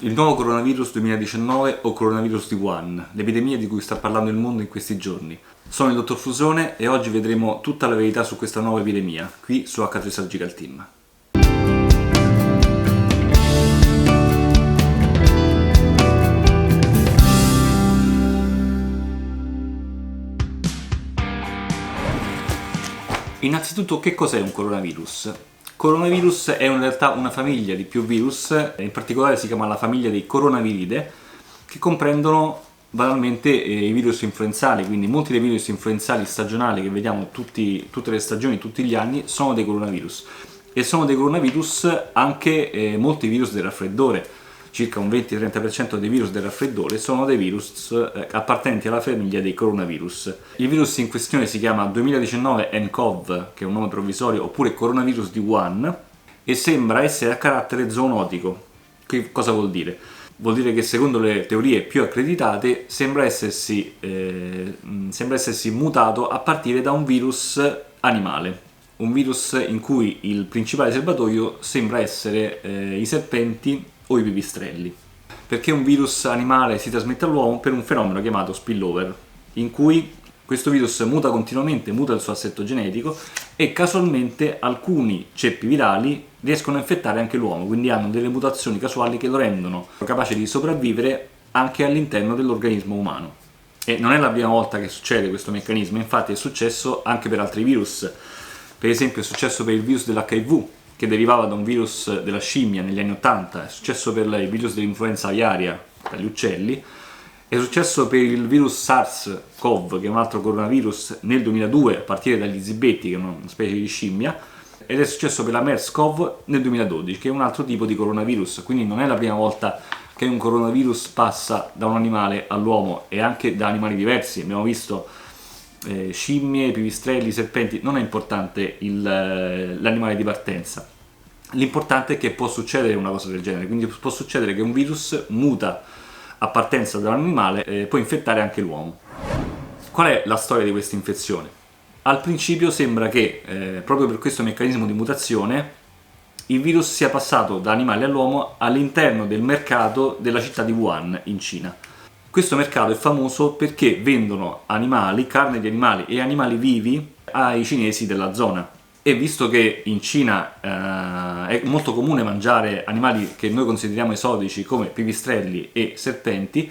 Il nuovo coronavirus 2019 o coronavirus di Wuhan, l'epidemia di cui sta parlando il mondo in questi giorni. Sono il dottor Fusone e oggi vedremo tutta la verità su questa nuova epidemia, qui su H3 Surgical Team. Innanzitutto, che cos'è un coronavirus? Coronavirus è in realtà una famiglia di più virus, in particolare si chiama la famiglia dei coronaviride, che comprendono banalmente i virus influenzali, quindi molti dei virus influenzali stagionali che vediamo tutte le stagioni, tutti gli anni, sono dei coronavirus. E sono dei coronavirus anche molti virus del raffreddore, circa un 20-30% dei virus del raffreddore sono dei virus appartenenti alla famiglia dei coronavirus. Il virus in questione si chiama 2019 nCoV, che è un nome provvisorio, oppure coronavirus di Wuhan, e sembra essere a carattere zoonotico. Che cosa vuol dire? Vuol dire che secondo le teorie più accreditate sembra essersi mutato a partire da un virus animale. Un virus in cui il principale serbatoio sembra essere i serpenti o i pipistrelli. Perché un virus animale si trasmette all'uomo? Per un fenomeno chiamato spillover, in cui questo virus muta continuamente, muta il suo assetto genetico e casualmente alcuni ceppi virali riescono a infettare anche l'uomo, quindi hanno delle mutazioni casuali che lo rendono capace di sopravvivere anche all'interno dell'organismo umano. E non è la prima volta che succede questo meccanismo, infatti è successo anche per altri virus. Per esempio è successo per il virus dell'HIV, che derivava da un virus della scimmia negli anni 80, è successo per il virus dell'influenza aviaria dagli uccelli, è successo per il virus SARS-CoV, che è un altro coronavirus, nel 2002 a partire dagli zibetti, che è una specie di scimmia, ed è successo per la MERS-CoV nel 2012, che è un altro tipo di coronavirus, quindi non è la prima volta che un coronavirus passa da un animale all'uomo e anche da animali diversi. Abbiamo visto scimmie, pipistrelli, serpenti, non è importante l'animale di partenza. L'importante è che può succedere una cosa del genere, quindi può succedere che un virus muta a partenza da un animale e può infettare anche l'uomo. Qual è la storia di questa infezione? Al principio sembra che proprio per questo meccanismo di mutazione il virus sia passato da animale all'uomo all'interno del mercato della città di Wuhan in Cina. Questo mercato è famoso perché vendono animali, carne di animali e animali vivi ai cinesi della zona. E visto che in Cina è molto comune mangiare animali che noi consideriamo esotici come pipistrelli e serpenti,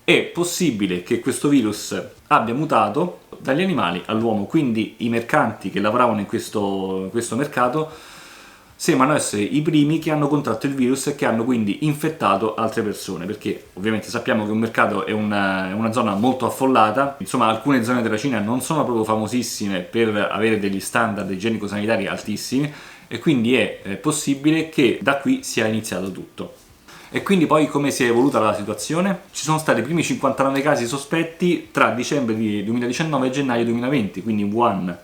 è possibile che questo virus abbia mutato dagli animali all'uomo, quindi i mercanti che lavoravano in questo mercato sembrano essere i primi che hanno contratto il virus e che hanno quindi infettato altre persone, perché ovviamente sappiamo che un mercato è una zona molto affollata. Insomma, alcune zone della Cina non sono proprio famosissime per avere degli standard igienico-sanitari altissimi e quindi è possibile che da qui sia iniziato tutto. E quindi poi come si è evoluta la situazione? Ci sono stati i primi 59 casi sospetti tra dicembre 2019 e gennaio 2020, quindi in Wuhan.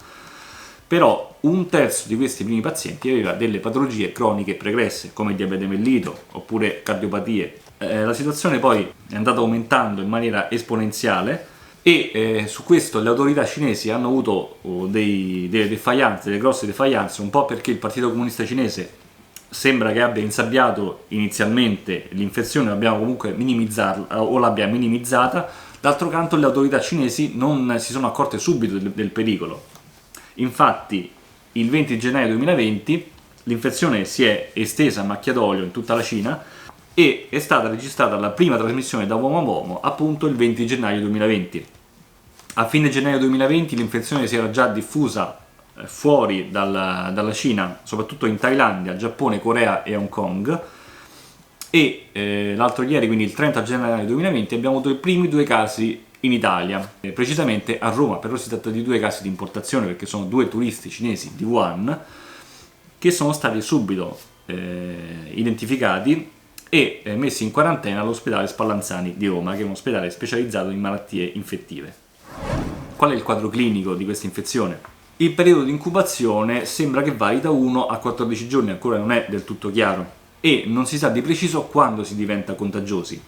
Però un terzo di questi primi pazienti aveva delle patologie croniche pregresse, come diabete mellito oppure cardiopatie. La situazione poi è andata aumentando in maniera esponenziale e su questo le autorità cinesi hanno avuto delle defiance, delle grosse defiance, un po' perché il Partito Comunista Cinese sembra che abbia insabbiato inizialmente l'infezione, l'abbiamo comunque minimizzata o l'abbia minimizzata. D'altro canto le autorità cinesi non si sono accorte subito del pericolo. Infatti il 20 gennaio 2020 l'infezione si è estesa a macchia d'olio in tutta la Cina e è stata registrata la prima trasmissione da uomo a uomo appunto il 20 gennaio 2020. A fine gennaio 2020 l'infezione si era già diffusa fuori dalla Cina, soprattutto in Thailandia, Giappone, Corea e Hong Kong, e l'altro ieri, quindi il 30 gennaio 2020, abbiamo avuto i primi 2 casi in Italia, precisamente a Roma. Però si tratta di 2 casi di importazione perché sono 2 turisti cinesi di Wuhan che sono stati subito identificati e messi in quarantena all'ospedale Spallanzani di Roma, che è un ospedale specializzato in malattie infettive. Qual è il quadro clinico di questa infezione? Il periodo di incubazione sembra che vari da 1 a 14 giorni, ancora non è del tutto chiaro, e non si sa di preciso quando si diventa contagiosi.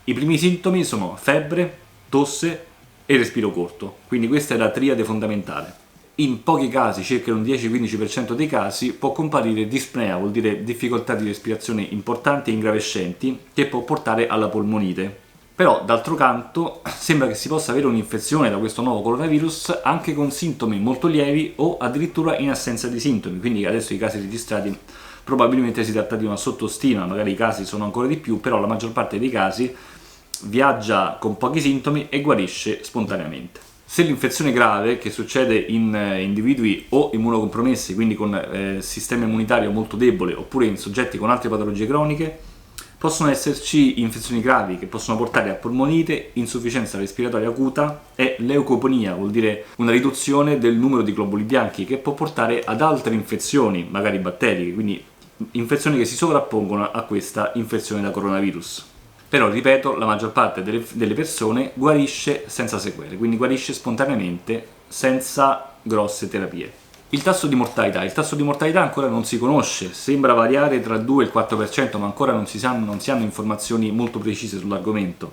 I primi sintomi sono febbre, tosse e respiro corto, quindi questa è la triade fondamentale. in pochi casi, circa un 10-15% dei casi, può comparire dispnea, vuol dire difficoltà di respirazione importanti e ingravescenti, che può portare alla polmonite. Però, d'altro canto, sembra che si possa avere un'infezione da questo nuovo coronavirus anche con sintomi molto lievi o addirittura in assenza di sintomi, quindi adesso i casi registrati probabilmente si tratta di una sottostima, magari i casi sono ancora di più, però la maggior parte dei casi viaggia con pochi sintomi e guarisce spontaneamente. Se l'infezione è grave, che succede in individui o immunocompromessi, quindi con sistema immunitario molto debole, oppure in soggetti con altre patologie croniche, possono esserci infezioni gravi che possono portare a polmonite, insufficienza respiratoria acuta e leucoponia, vuol dire una riduzione del numero di globuli bianchi che può portare ad altre infezioni, magari batteriche, quindi infezioni che si sovrappongono a questa infezione da coronavirus. Però, ripeto, la maggior parte delle persone guarisce senza sequele, quindi guarisce spontaneamente, senza grosse terapie. Il tasso di mortalità ancora non si conosce, sembra variare tra il 2 e il 4%, ma ancora non si hanno informazioni molto precise sull'argomento.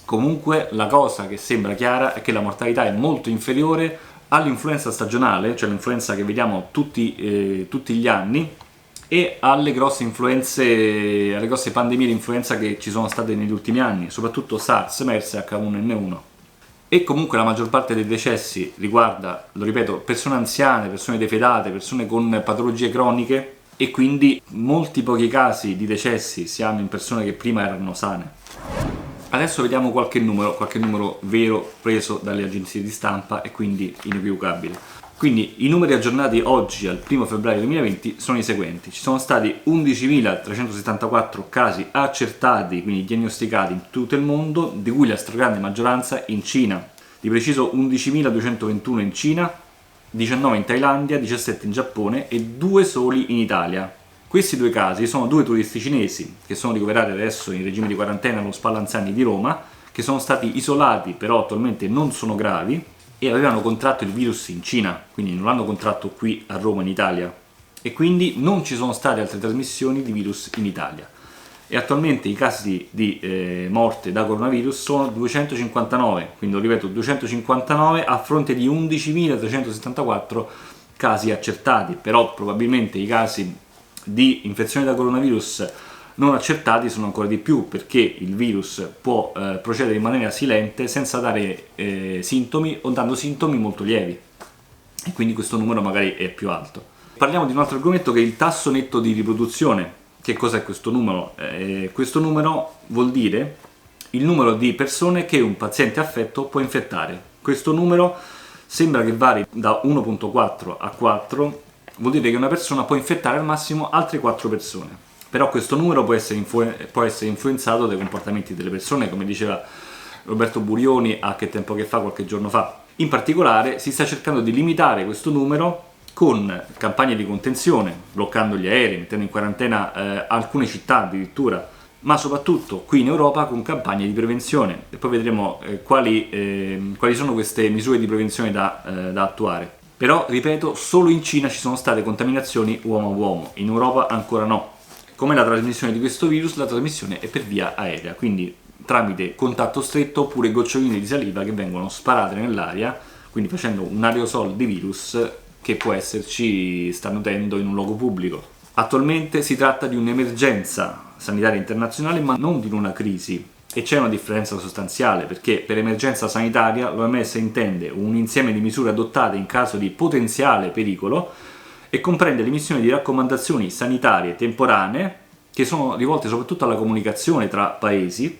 Comunque la cosa che sembra chiara è che la mortalità è molto inferiore all'influenza stagionale, cioè l'influenza che vediamo tutti gli anni, e alle grosse pandemie di influenza che ci sono state negli ultimi anni, soprattutto SARS, MERS e H1N1. E comunque la maggior parte dei decessi riguarda, lo ripeto, persone anziane, persone defedate, persone con patologie croniche, e quindi molti pochi casi di decessi si hanno in persone che prima erano sane. Adesso vediamo qualche numero vero preso dalle agenzie di stampa e quindi inequivocabile. Quindi i numeri aggiornati oggi al 1 febbraio 2020 sono i seguenti: ci sono stati 11.374 casi accertati, quindi diagnosticati in tutto il mondo, di cui la stragrande maggioranza in Cina, di preciso 11.221 in Cina, 19 in Thailandia, 17 in Giappone e 2 soli in Italia. Questi 2 casi sono 2 turisti cinesi che sono ricoverati adesso in regime di quarantena allo Spallanzani di Roma, che sono stati isolati, però attualmente non sono gravi, e avevano contratto il virus in Cina, quindi non l'hanno contratto qui a Roma in Italia, e quindi non ci sono state altre trasmissioni di virus in Italia. E attualmente i casi di morte da coronavirus sono 259, quindi lo ripeto, 259 a fronte di 11.374 casi accertati, però probabilmente i casi di infezione da coronavirus non accertati sono ancora di più, perché il virus può procedere in maniera silente senza dare sintomi o dando sintomi molto lievi, e quindi questo numero magari è più alto. Parliamo di un altro argomento, che è il tasso netto di riproduzione. Che cos'è questo numero? Questo numero vuol dire il numero di persone che un paziente affetto può infettare. Questo numero sembra che vari da 1.4 a 4, vuol dire che una persona può infettare al massimo altre 4 persone. Però questo numero può essere influenzato dai comportamenti delle persone, come diceva Roberto Burioni a Che tempo che fa, qualche giorno fa. In particolare si sta cercando di limitare questo numero con campagne di contenzione, bloccando gli aerei, mettendo in quarantena alcune città addirittura, ma soprattutto qui in Europa con campagne di prevenzione, e poi vedremo quali sono queste misure di prevenzione da attuare. Però, ripeto, solo in Cina ci sono state contaminazioni uomo-uomo, in Europa ancora no. Come la trasmissione di questo virus, la trasmissione è per via aerea, quindi tramite contatto stretto oppure goccioline di saliva che vengono sparate nell'aria, quindi facendo un aerosol di virus che può esserci starnutendo in un luogo pubblico. Attualmente si tratta di un'emergenza sanitaria internazionale, ma non di una crisi, e c'è una differenza sostanziale, perché per emergenza sanitaria l'OMS intende un insieme di misure adottate in caso di potenziale pericolo e comprende l'emissione di raccomandazioni sanitarie temporanee che sono rivolte soprattutto alla comunicazione tra paesi,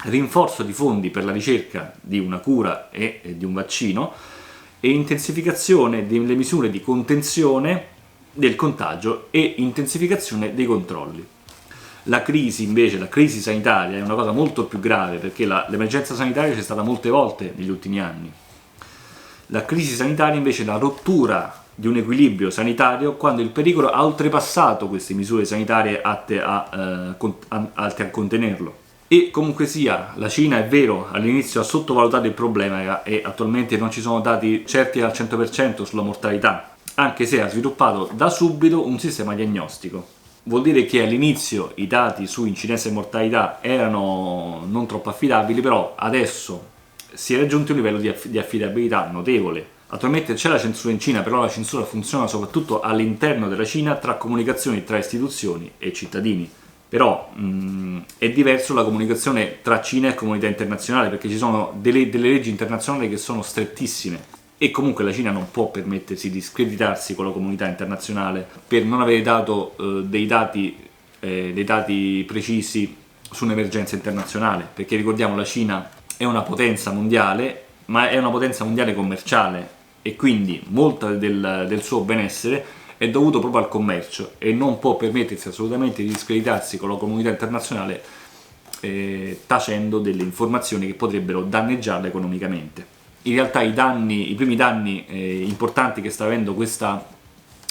rinforzo di fondi per la ricerca di una cura e di un vaccino, e intensificazione delle misure di contenzione del contagio e intensificazione dei controlli. La crisi invece, la crisi sanitaria, è una cosa molto più grave, perché l'emergenza sanitaria c'è stata molte volte negli ultimi anni. La crisi sanitaria invece è la rottura di un equilibrio sanitario quando il pericolo ha oltrepassato queste misure sanitarie atte a contenerlo. E comunque sia, la Cina, è vero, all'inizio ha sottovalutato il problema e attualmente non ci sono dati certi al 100% sulla mortalità, anche se ha sviluppato da subito un sistema diagnostico. Vuol dire che all'inizio i dati su incidenza e mortalità erano non troppo affidabili, però adesso si è raggiunto un livello di affidabilità notevole, Attualmente c'è la censura in Cina, però la censura funziona soprattutto all'interno della Cina tra comunicazioni tra istituzioni e cittadini. Però è diverso la comunicazione tra Cina e comunità internazionale, perché ci sono delle leggi internazionali che sono strettissime e comunque la Cina non può permettersi di screditarsi con la comunità internazionale per non avere dato dei dati precisi su un'emergenza internazionale, perché ricordiamo la Cina è una potenza mondiale, ma è una potenza mondiale commerciale e quindi molto del suo benessere è dovuto proprio al commercio e non può permettersi assolutamente di discreditarsi con la comunità internazionale tacendo delle informazioni che potrebbero danneggiarla economicamente. In realtà i primi danni importanti che sta avendo questa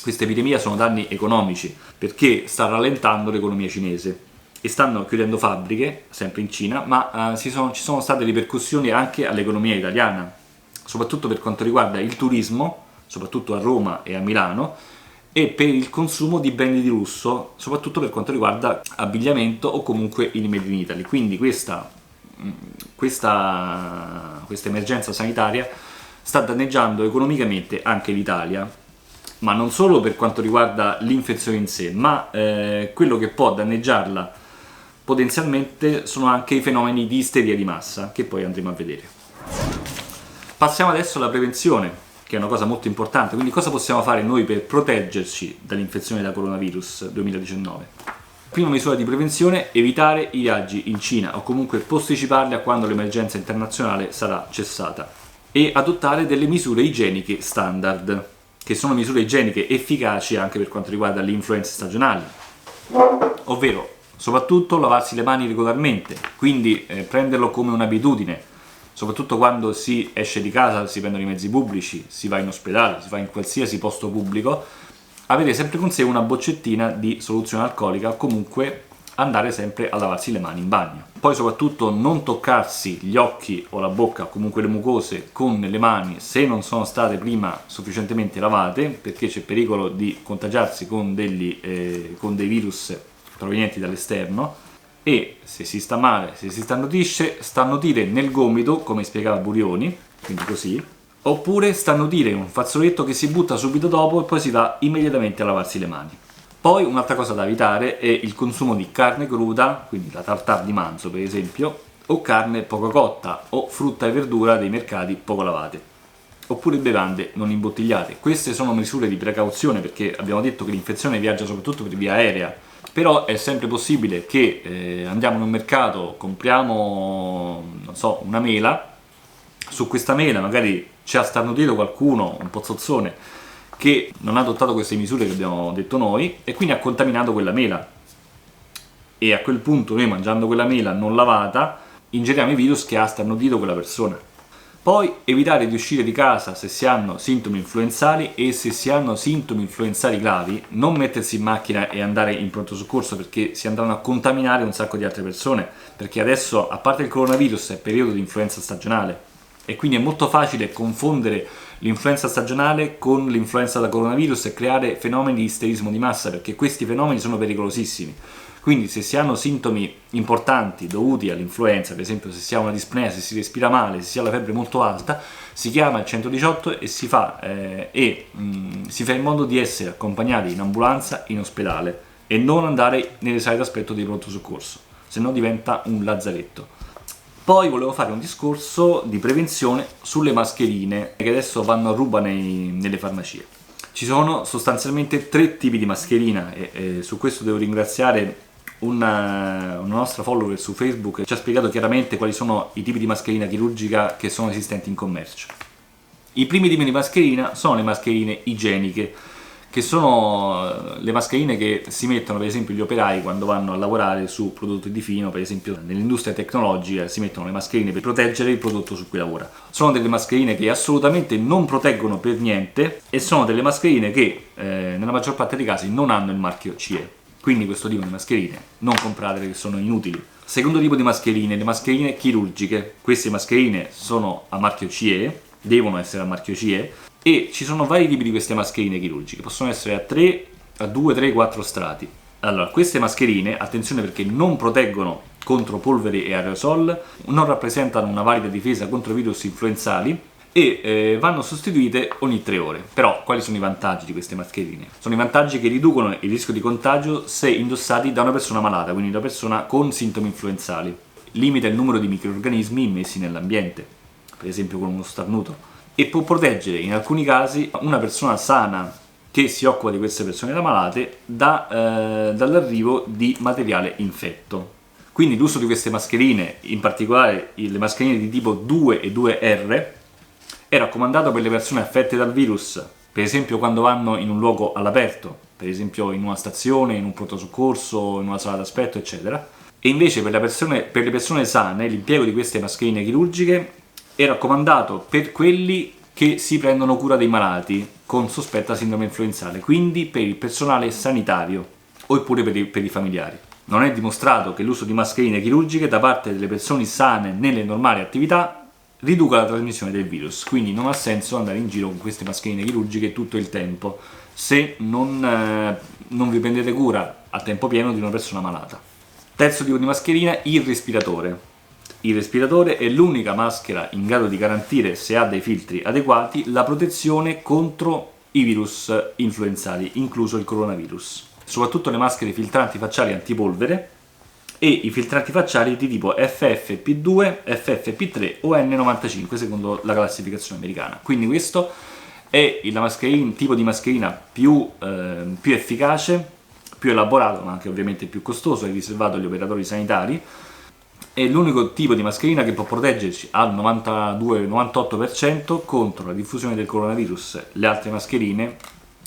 epidemia sono danni economici, perché sta rallentando l'economia cinese e stanno chiudendo fabbriche, sempre in Cina, ma ci sono state ripercussioni anche all'economia italiana, soprattutto per quanto riguarda il turismo, soprattutto a Roma e a Milano, e per il consumo di beni di lusso, soprattutto per quanto riguarda abbigliamento o comunque il Made in Italy. Quindi questa emergenza sanitaria sta danneggiando economicamente anche l'Italia, ma non solo per quanto riguarda l'infezione in sé, ma quello che può danneggiarla potenzialmente sono anche i fenomeni di isteria di massa, che poi andremo a vedere. Passiamo adesso alla prevenzione, che è una cosa molto importante. Quindi cosa possiamo fare noi per proteggerci dall'infezione da coronavirus 2019? Prima misura di prevenzione: evitare i viaggi in Cina o comunque posticiparli a quando l'emergenza internazionale sarà cessata, e adottare delle misure igieniche standard, che sono misure igieniche efficaci anche per quanto riguarda le influenze stagionali, ovvero soprattutto lavarsi le mani regolarmente, quindi prenderlo come un'abitudine, soprattutto quando si esce di casa, si prendono i mezzi pubblici, si va in ospedale, si va in qualsiasi posto pubblico, avere sempre con sé una boccettina di soluzione alcolica o comunque andare sempre a lavarsi le mani in bagno. Poi soprattutto non toccarsi gli occhi o la bocca o comunque le mucose con le mani se non sono state prima sufficientemente lavate, perché c'è pericolo di contagiarsi con dei virus provenienti dall'esterno. E se si sta male, se si starnutire nel gomito, come spiegava Burioni, quindi così, oppure starnutire in un fazzoletto che si butta subito dopo e poi si va immediatamente a lavarsi le mani. Poi un'altra cosa da evitare è il consumo di carne cruda, quindi la tartare di manzo per esempio, o carne poco cotta o frutta e verdura dei mercati poco lavate, oppure bevande non imbottigliate. Queste sono misure di precauzione perché abbiamo detto che l'infezione viaggia soprattutto per via aerea, però è sempre possibile che andiamo in un mercato, compriamo, non so, una mela, su questa mela magari ci ha starnutito qualcuno, un pozzozzone, che non ha adottato queste misure che abbiamo detto noi e quindi ha contaminato quella mela, e a quel punto noi, mangiando quella mela non lavata, ingeriamo i virus che ha starnutito quella persona. Poi evitare di uscire di casa se si hanno sintomi influenzali, e se si hanno sintomi influenzali gravi non mettersi in macchina e andare in pronto soccorso, perché si andranno a contaminare un sacco di altre persone, perché adesso, a parte il coronavirus, è periodo di influenza stagionale e quindi è molto facile confondere l'influenza stagionale con l'influenza da coronavirus e creare fenomeni di isterismo di massa, perché questi fenomeni sono pericolosissimi. Quindi se si hanno sintomi importanti dovuti all'influenza, per esempio se si ha una dispnea, se si respira male, se si ha la febbre molto alta, si chiama il 118 e si fa in modo di essere accompagnati in ambulanza in ospedale e non andare nelle sale d'aspetto di pronto soccorso, se no diventa un lazzaretto. Poi volevo fare un discorso di prevenzione sulle mascherine che adesso vanno a ruba nelle farmacie. Ci sono sostanzialmente 3 tipi di mascherina e su questo devo ringraziare una nostra follower su Facebook che ci ha spiegato chiaramente quali sono i tipi di mascherina chirurgica che sono esistenti in commercio. I primi tipi di mascherina sono le mascherine igieniche, che sono le mascherine che si mettono per esempio gli operai quando vanno a lavorare su prodotti di fino, per esempio nell'industria tecnologica si mettono le mascherine per proteggere il prodotto su cui lavora. Sono delle mascherine che assolutamente non proteggono per niente e sono delle mascherine che nella maggior parte dei casi non hanno il marchio CE. Quindi questo tipo di mascherine non compratele, che sono inutili. Secondo tipo di mascherine, le mascherine chirurgiche. Queste mascherine sono a marchio CE, devono essere a marchio CE, e ci sono vari tipi di queste mascherine chirurgiche, possono essere a 2, 3, 4 strati. Allora, queste mascherine, attenzione, perché non proteggono contro polveri e aerosol, non rappresentano una valida difesa contro virus influenzali e vanno sostituite ogni 3 ore. Però quali sono i vantaggi di queste mascherine? Sono i vantaggi che riducono il rischio di contagio se indossati da una persona malata, quindi da una persona con sintomi influenzali. Limita il numero di microrganismi immessi nell'ambiente, per esempio con uno starnuto, e può proteggere in alcuni casi una persona sana che si occupa di queste persone malate dall'arrivo di materiale infetto. Quindi l'uso di queste mascherine, in particolare le mascherine di tipo 2 e 2R, è raccomandato per le persone affette dal virus, per esempio quando vanno in un luogo all'aperto, per esempio in una stazione, in un pronto soccorso, in una sala d'aspetto, eccetera. E invece per le persone sane l'impiego di queste mascherine chirurgiche è raccomandato per quelli che si prendono cura dei malati con sospetta sindrome influenzale, quindi per il personale sanitario oppure per i familiari. Non è dimostrato che l'uso di mascherine chirurgiche da parte delle persone sane nelle normali attività riduca la trasmissione del virus, quindi non ha senso andare in giro con queste mascherine chirurgiche tutto il tempo se non vi prendete cura a tempo pieno di una persona malata. Terzo tipo di mascherina, il respiratore. Il respiratore è l'unica maschera in grado di garantire, se ha dei filtri adeguati, la protezione contro i virus influenzali, incluso il coronavirus. Soprattutto le maschere filtranti facciali antipolvere e i filtranti facciali di tipo FFP2, FFP3 o N95 secondo la classificazione americana. Quindi questo è il tipo di mascherina più efficace, più elaborato, ma anche ovviamente più costoso e riservato agli operatori sanitari. È l'unico tipo di mascherina che può proteggerci al 92-98% contro la diffusione del coronavirus. Le altre mascherine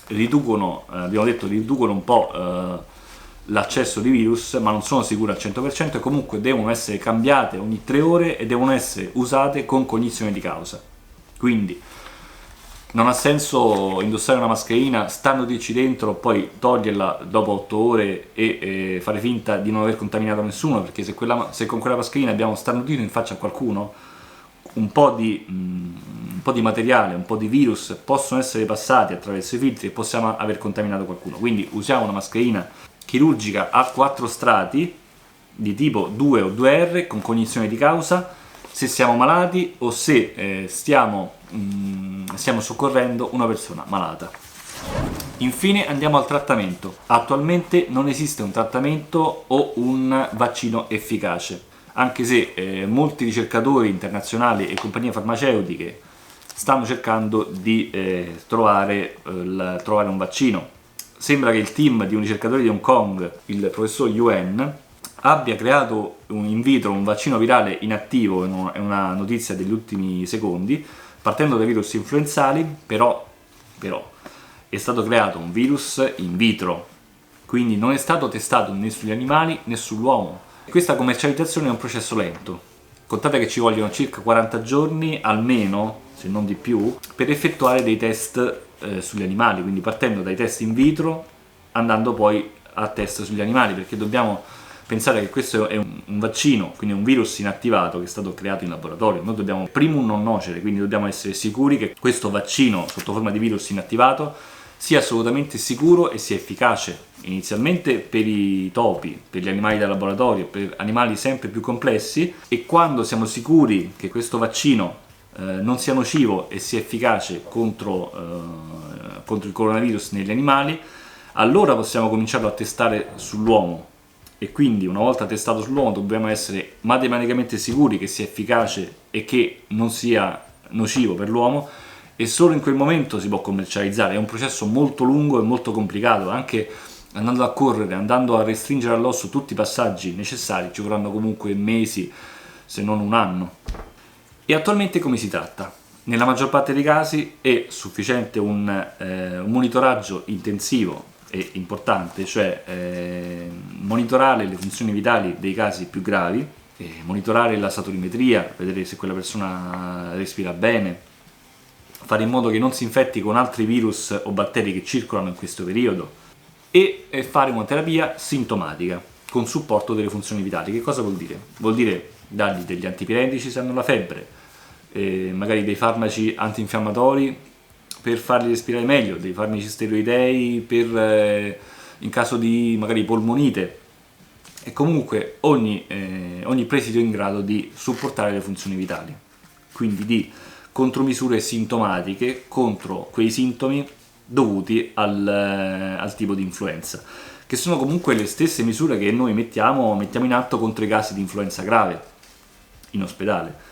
riducono un po' l'accesso di virus, ma non sono sicure al 100% e comunque devono essere cambiate ogni 3 ore e devono essere usate con cognizione di causa. Quindi non ha senso indossare una mascherina, starnutirci dentro, poi toglierla dopo 8 ore e fare finta di non aver contaminato nessuno, perché se con quella mascherina abbiamo starnutito in faccia a qualcuno, un po' di materiale, un po' di virus possono essere passati attraverso i filtri e possiamo aver contaminato qualcuno. Quindi usiamo una mascherina chirurgica a 4 strati di tipo 2 o 2R con cognizione di causa se siamo malati o se stiamo soccorrendo una persona malata. Infine andiamo al trattamento. Attualmente non esiste un trattamento o un vaccino efficace, anche se molti ricercatori internazionali e compagnie farmaceutiche stanno cercando di trovare un vaccino. Sembra che il team di un ricercatore di Hong Kong, il professor Yuen, abbia creato in vitro un vaccino virale inattivo, è una notizia degli ultimi secondi, partendo dai virus influenzali, però è stato creato un virus in vitro, quindi non è stato testato né sugli animali né sull'uomo. Questa commercializzazione è un processo lento. Contate che ci vogliono circa 40 giorni almeno, se non di più, per effettuare dei test sugli animali, quindi partendo dai test in vitro, andando poi a test sugli animali, perché dobbiamo pensare che questo è un vaccino, quindi un virus inattivato che è stato creato in laboratorio. Noi dobbiamo primum non nocere, quindi dobbiamo essere sicuri che questo vaccino sotto forma di virus inattivato sia assolutamente sicuro e sia efficace, inizialmente per i topi, per gli animali da laboratorio, per animali sempre più complessi, e quando siamo sicuri che questo vaccino non sia nocivo e sia efficace contro il coronavirus negli animali, allora possiamo cominciarlo a testare sull'uomo. E quindi una volta testato sull'uomo dobbiamo essere matematicamente sicuri che sia efficace e che non sia nocivo per l'uomo, e solo in quel momento si può commercializzare. È un processo molto lungo e molto complicato, anche andando a correre, andando a restringere all'osso tutti i passaggi necessari, ci vorranno comunque mesi, se non un anno. E attualmente come si tratta? Nella maggior parte dei casi è sufficiente un monitoraggio intensivo e importante, cioè monitorare le funzioni vitali dei casi più gravi, monitorare la saturimetria, vedere se quella persona respira bene, fare in modo che non si infetti con altri virus o batteri che circolano in questo periodo, e fare una terapia sintomatica con supporto delle funzioni vitali. Che cosa vuol dire? Vuol dire dargli degli antipiretici se hanno la febbre, magari dei farmaci antinfiammatori per farli respirare meglio, dei farmaci steroidei per in caso di magari polmonite, e comunque ogni preside in grado di supportare le funzioni vitali, quindi di contromisure sintomatiche contro quei sintomi dovuti al tipo di influenza, che sono comunque le stesse misure che noi mettiamo in atto contro i casi di influenza grave in ospedale.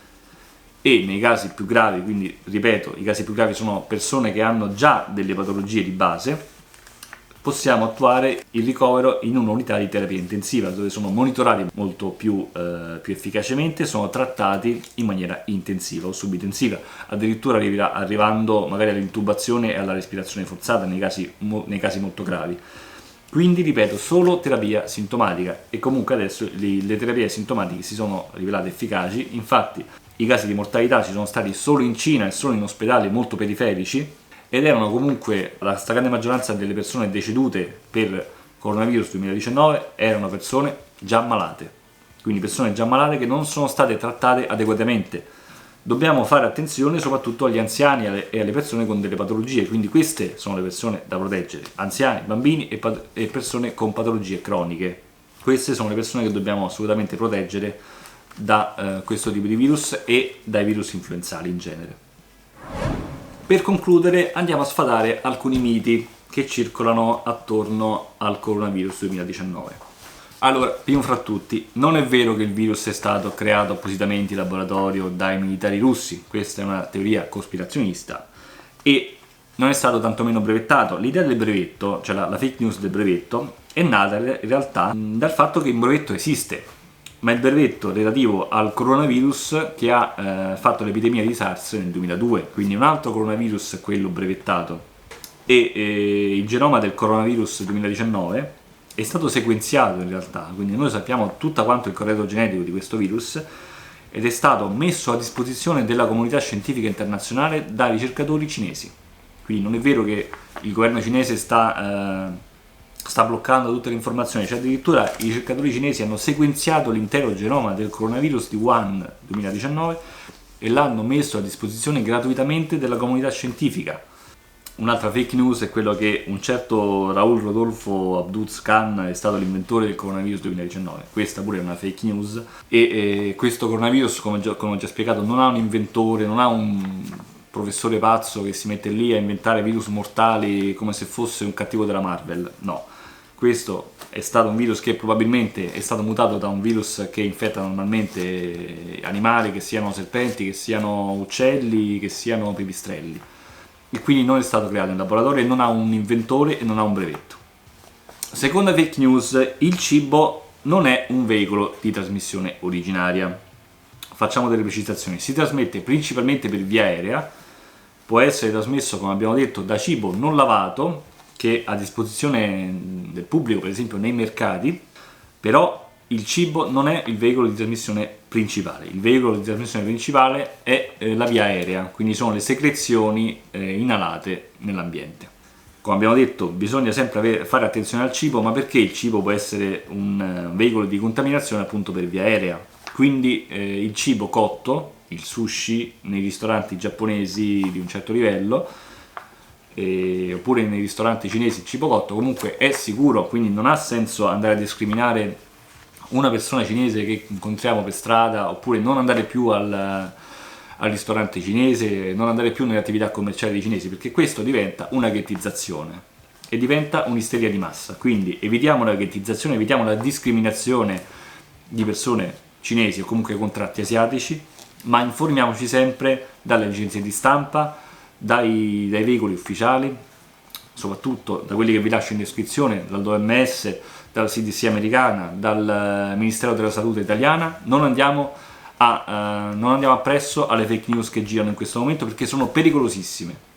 E nei casi più gravi, quindi ripeto, i casi più gravi sono persone che hanno già delle patologie di base, possiamo attuare il ricovero in un'unità di terapia intensiva, dove sono monitorati molto più efficacemente, sono trattati in maniera intensiva o subintensiva, addirittura arrivando magari all'intubazione e alla respirazione forzata nei casi molto gravi. Quindi, ripeto, solo terapia sintomatica, e comunque adesso le terapie asintomatiche si sono rivelate efficaci. Infatti i casi di mortalità ci sono stati solo in Cina e solo in ospedali molto periferici, ed erano comunque, la stragrande maggioranza delle persone decedute per coronavirus 2019 erano persone già malate, quindi persone già malate che non sono state trattate adeguatamente. Dobbiamo fare attenzione soprattutto agli anziani e alle persone con delle patologie, quindi queste sono le persone da proteggere: anziani, bambini e persone con patologie croniche. Queste sono le persone che dobbiamo assolutamente proteggere da questo tipo di virus e dai virus influenzali in genere. Per concludere, andiamo a sfatare alcuni miti che circolano attorno al coronavirus 2019. Allora, primo fra tutti, non è vero che il virus è stato creato appositamente in laboratorio dai militari russi. Questa è una teoria cospirazionista e non è stato tantomeno brevettato. L'idea del brevetto, cioè la fake news del brevetto, è nata in realtà dal fatto che il brevetto esiste, ma il brevetto relativo al coronavirus che ha fatto l'epidemia di SARS nel 2002, quindi un altro coronavirus è quello brevettato. E il genoma del coronavirus 2019 è stato sequenziato in realtà, quindi noi sappiamo tutto quanto il corredo genetico di questo virus, ed è stato messo a disposizione della comunità scientifica internazionale da ricercatori cinesi. Quindi non è vero che il governo cinese sta bloccando tutte le informazioni, cioè addirittura i ricercatori cinesi hanno sequenziato l'intero genoma del coronavirus di Wuhan 2019 e l'hanno messo a disposizione gratuitamente della comunità scientifica. Un'altra fake news è quello che un certo Raul Rodolfo Abduz Khan è stato l'inventore del coronavirus 2019. Questa pure è una fake news, e questo coronavirus, come ho già spiegato, non ha un inventore, non ha un professore pazzo che si mette lì a inventare virus mortali come se fosse un cattivo della Marvel. No, questo è stato un virus che probabilmente è stato mutato da un virus che infetta normalmente animali, che siano serpenti, che siano uccelli, che siano pipistrelli, e quindi non è stato creato in laboratorio e non ha un inventore e non ha un brevetto. Seconda fake news: il cibo non è un veicolo di trasmissione originaria. Facciamo delle precisazioni: si trasmette principalmente per via aerea, può essere trasmesso, come abbiamo detto, da cibo non lavato che è a disposizione del pubblico, per esempio nei mercati, però il cibo non è il veicolo di trasmissione principale. Il veicolo di trasmissione principale è la via aerea, quindi sono le secrezioni inalate nell'ambiente. Come abbiamo detto, bisogna sempre fare attenzione al cibo, ma perché il cibo può essere un veicolo di contaminazione appunto per via aerea. Quindi il cibo cotto, il sushi nei ristoranti giapponesi di un certo livello, oppure nei ristoranti cinesi, il cibo cotto comunque è sicuro, quindi non ha senso andare a discriminare una persona cinese che incontriamo per strada, oppure non andare più al ristorante cinese, non andare più nelle attività commerciali dei cinesi, perché questo diventa una ghettizzazione e diventa un'isteria di massa. Quindi evitiamo la ghettizzazione, evitiamo la discriminazione di persone cinesi o comunque contratti asiatici, ma informiamoci sempre dalle agenzie di stampa, dai veicoli ufficiali, soprattutto da quelli che vi lascio in descrizione, dall'OMS, dalla CDC americana, dal Ministero della Salute italiana. Non andiamo appresso alle fake news che girano in questo momento, perché sono pericolosissime.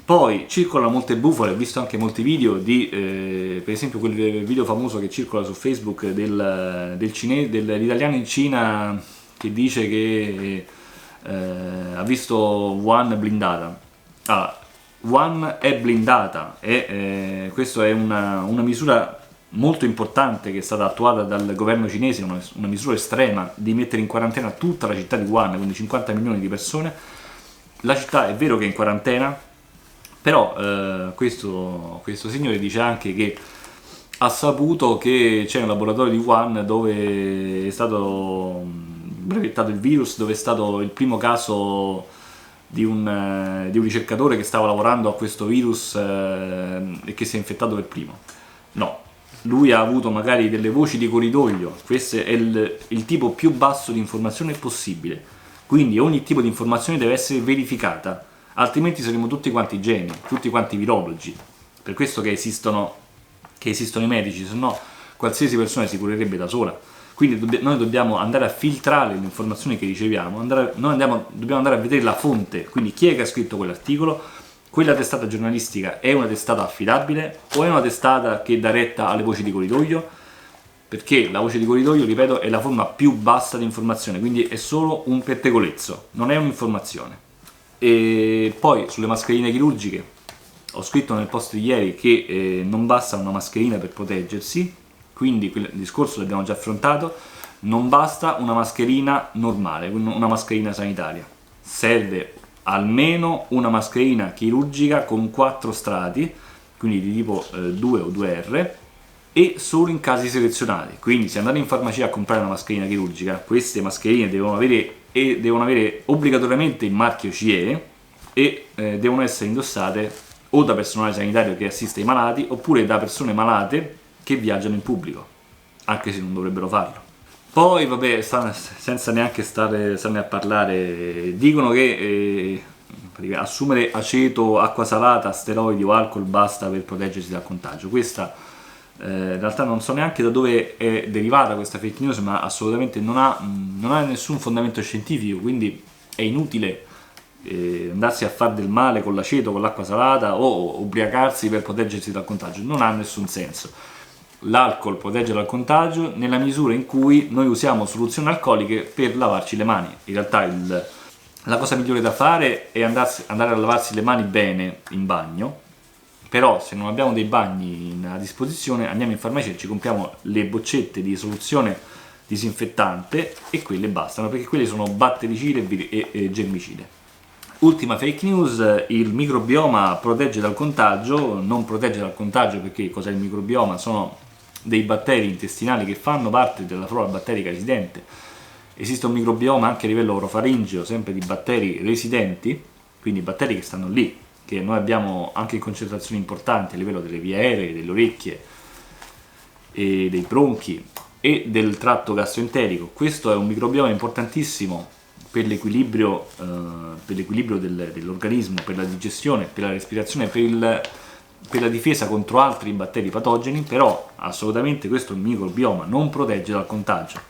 Poi circolano molte bufale, ho visto anche molti video per esempio quel video famoso che circola su Facebook dell'italiano in Cina che dice che ha visto Wuhan blindata. Wuhan è blindata e questa è una misura molto importante che è stata attuata dal governo cinese, una misura estrema di mettere in quarantena tutta la città di Wuhan, quindi 50 milioni di persone. La città è vero che è in quarantena, però questo signore dice anche che ha saputo che c'è un laboratorio di Wuhan dove è stato brevettato il virus, dove è stato il primo caso di un ricercatore che stava lavorando a questo virus e che si è infettato per primo. No, lui ha avuto magari delle voci di corridoio, questo è il tipo più basso di informazione possibile, quindi ogni tipo di informazione deve essere verificata, altrimenti saremo tutti quanti geni, tutti quanti virologi. Per questo che esistono i medici, se no qualsiasi persona si curerebbe da sola. Quindi noi dobbiamo andare a filtrare le informazioni che riceviamo, dobbiamo andare a vedere la fonte, quindi chi è che ha scritto quell'articolo, quella testata giornalistica è una testata affidabile o è una testata che dà retta alle voci di corridoio, perché la voce di corridoio, ripeto, è la forma più bassa di informazione, quindi è solo un pettegolezzo, non è un'informazione. E poi sulle mascherine chirurgiche ho scritto nel post di ieri che non basta una mascherina per proteggersi, quindi il discorso l'abbiamo già affrontato, non basta una mascherina normale, una mascherina sanitaria, serve almeno una mascherina chirurgica con 4 strati, quindi di tipo 2 o 2R, e solo in casi selezionati. Quindi se andate in farmacia a comprare una mascherina chirurgica, queste mascherine devono avere obbligatoriamente il marchio CE e devono essere indossate o da personale sanitario che assiste i malati oppure da persone malate che viaggiano in pubblico, anche se non dovrebbero farlo. Poi vabbè, senza neanche starne a parlare, dicono che assumere aceto, acqua salata, steroidi o alcol basta per proteggersi dal contagio. Questa in realtà non so neanche da dove è derivata questa fake news, ma assolutamente non ha nessun fondamento scientifico, quindi è inutile andarsi a fare del male con l'aceto, con l'acqua salata o ubriacarsi per proteggersi dal contagio, non ha nessun senso. L'alcol protegge dal contagio nella misura in cui noi usiamo soluzioni alcoliche per lavarci le mani. In realtà la cosa migliore da fare è andare a lavarsi le mani bene in bagno, però se non abbiamo dei bagni a disposizione andiamo in farmacia e ci compriamo le boccette di soluzione disinfettante e quelle bastano, perché quelle sono battericide e germicide. Ultima fake news, il microbioma protegge dal contagio, non protegge dal contagio perché cos'è il microbioma? Sono dei batteri intestinali che fanno parte della flora batterica residente. Esiste un microbioma anche a livello orofaringeo, sempre di batteri residenti, quindi batteri che stanno lì, che noi abbiamo anche in concentrazioni importanti a livello delle vie aeree, delle orecchie e dei bronchi e del tratto gastroenterico. Questo è un microbioma importantissimo per l'equilibrio dell'organismo, per la digestione, per la respirazione, per la difesa contro altri batteri patogeni, però assolutamente questo microbioma non protegge dal contagio.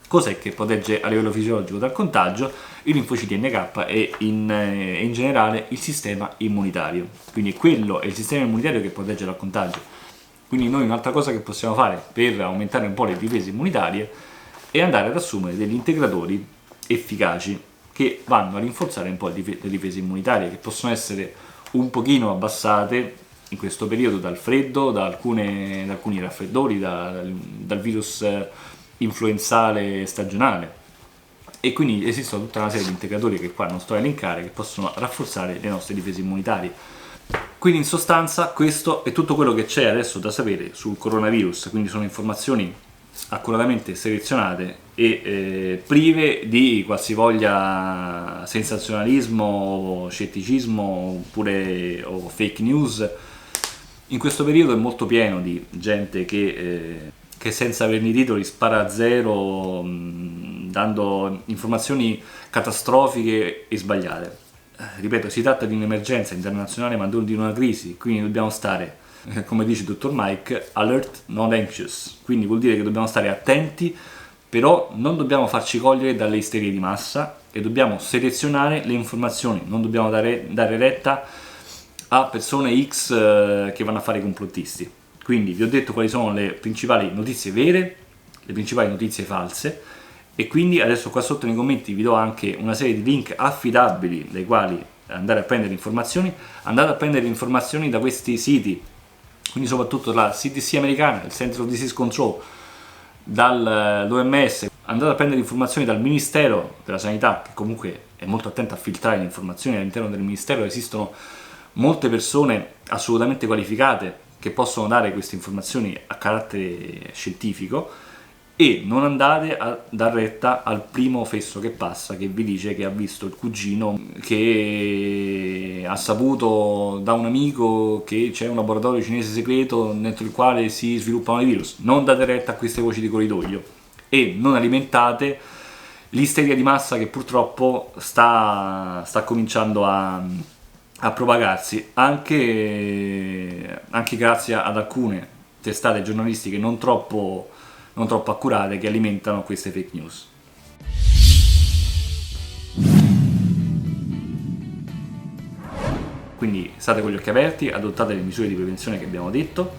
Cos'è che protegge a livello fisiologico dal contagio? I linfociti NK e in generale il sistema immunitario. Quindi quello è il sistema immunitario che protegge dal contagio. Quindi noi un'altra cosa che possiamo fare per aumentare un po' le difese immunitarie è andare ad assumere degli integratori efficaci che vanno a rinforzare un po' le difese immunitarie, che possono essere un pochino abbassate in questo periodo dal freddo, da alcuni raffreddori, dal virus influenzale stagionale, e quindi esistono tutta una serie di integratori che qua non sto a elencare che possono rafforzare le nostre difese immunitarie. Quindi in sostanza questo è tutto quello che c'è adesso da sapere sul coronavirus, quindi sono informazioni accuratamente selezionate e prive di qualsivoglia sensazionalismo, scetticismo o fake news. In questo periodo è molto pieno di gente che senza averne i titoli spara a zero dando informazioni catastrofiche e sbagliate. Ripeto, si tratta di un'emergenza internazionale ma non di una crisi, quindi dobbiamo stare, come dice il dottor Mike, alert not anxious, quindi vuol dire che dobbiamo stare attenti, però non dobbiamo farci cogliere dalle isterie di massa e dobbiamo selezionare le informazioni, non dobbiamo dare retta a persone X che vanno a fare i complottisti. Quindi vi ho detto quali sono le principali notizie vere, le principali notizie false, e quindi adesso qua sotto nei commenti vi do anche una serie di link affidabili dai quali andare a prendere informazioni. Andate a prendere informazioni da questi siti, quindi soprattutto dalla CDC americana, il Center of Disease Control, dall'OMS, andate a prendere informazioni dal Ministero della Sanità, che comunque è molto attento a filtrare le informazioni. All'interno del Ministero esistono molte persone assolutamente qualificate che possono dare queste informazioni a carattere scientifico, e non andate a dar retta al primo fesso che passa, che vi dice che ha visto il cugino, che ha saputo da un amico che c'è un laboratorio cinese segreto dentro il quale si sviluppano i virus. Non date retta a queste voci di corridoio e non alimentate l'isteria di massa che purtroppo sta cominciando a propagarsi anche grazie ad alcune testate giornalistiche non troppo accurate che alimentano queste fake news. Quindi state con gli occhi aperti, adottate le misure di prevenzione che abbiamo detto,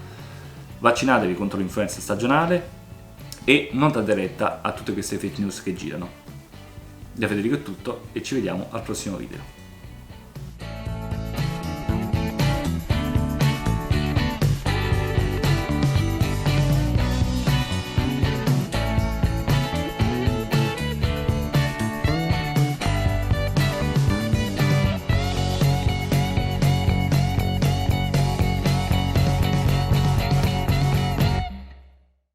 vaccinatevi contro l'influenza stagionale e non date retta a tutte queste fake news che girano. Da Federico è tutto e ci vediamo al prossimo video.